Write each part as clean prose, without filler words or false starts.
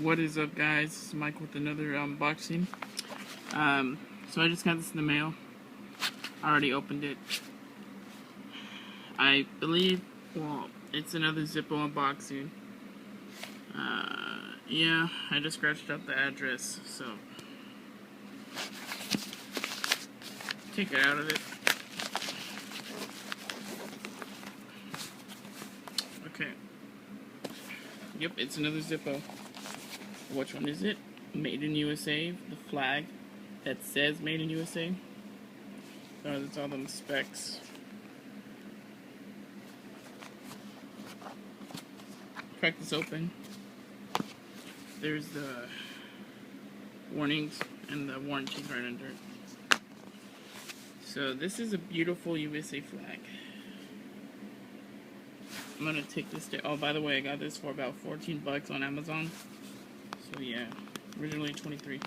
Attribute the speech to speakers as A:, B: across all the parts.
A: What is up, guys? This is Mike with another unboxing. So I just got this in the mail. I already opened it. I believe, well, it's another Zippo unboxing. Yeah, I just scratched out the address, so take it out of it. Okay. Yep, it's another Zippo. Which one is it? Made in USA. The flag that says Made in USA. Oh, that's all them specs. Crack this open. There's the warnings and the warranty right under it. So this is a beautiful USA flag. I'm gonna take this to, oh, by the way, I got this for about 14 bucks on Amazon. So yeah, originally 23.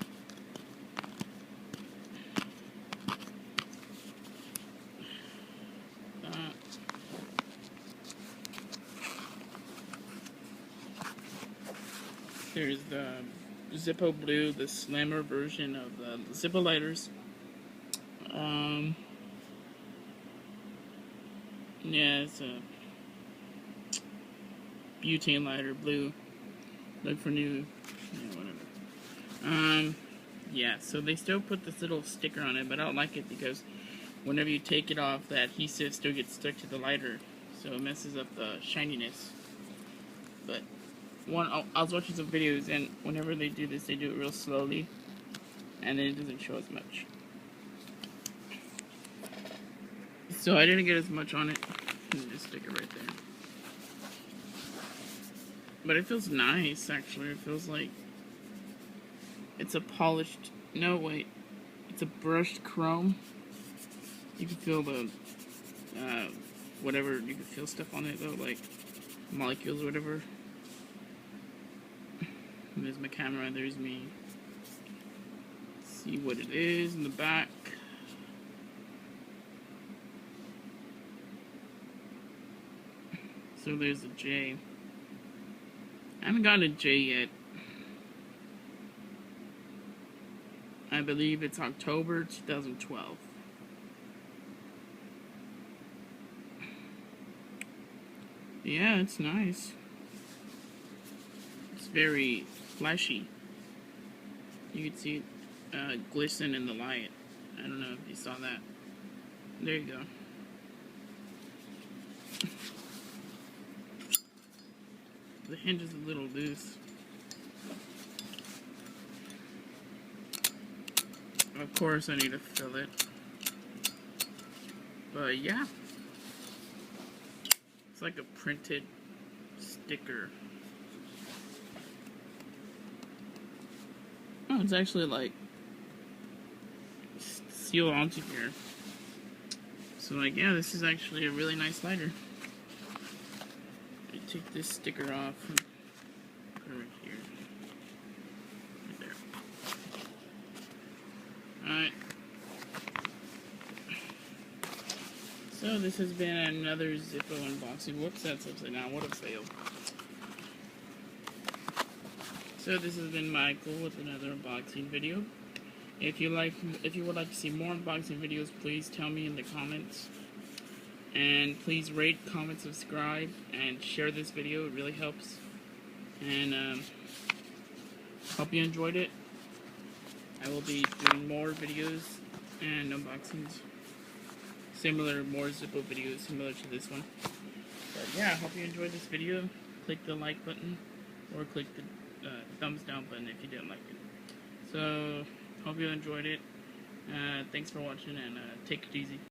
A: There's the Zippo Blue, the slammer version of the Zippo lighters. Yeah, it's a butane lighter, blue. Look for new, yeah, whatever. Yeah, so they still put this little sticker on it, but I don't like it because whenever you take it off, the adhesive still gets stuck to the lighter, so it messes up the shininess. But I was watching some videos, and whenever they do this, they do it real slowly, and then it doesn't show as much. So I didn't get as much on it. Just stick it right there. But it feels nice, actually. It feels like it's a polished, no wait, it's a brushed chrome. You can feel the, whatever, you can feel stuff on it though, like molecules or whatever. And there's my camera, there's me. Let's see what it is in the back. So there's a J. I haven't gotten a J yet. I believe it's October 2012. Yeah, it's nice. It's very flashy. You can see it glisten in the light. I don't know if you saw that. There you go. The hinge is a little loose. Of course I need to fill it. But yeah. It's like a printed sticker. Oh, it's actually like sealed onto here. So like, yeah, this is actually a really nice lighter. Take this sticker off and put it right here. Right there. Alright. So this has been another Zippo unboxing. Whoops, that's upside down. What a fail. So this has been Michael with another unboxing video. If you would like to see more unboxing videos, please tell me in the comments. And please rate, comment, subscribe, and share this video. It really helps. And hope you enjoyed it. I will be doing more videos and unboxings. More Zippo videos similar to this one. But yeah, I hope you enjoyed this video. Click the like button or click the thumbs down button if you didn't like it. So, hope you enjoyed it. Thanks for watching, and take it easy.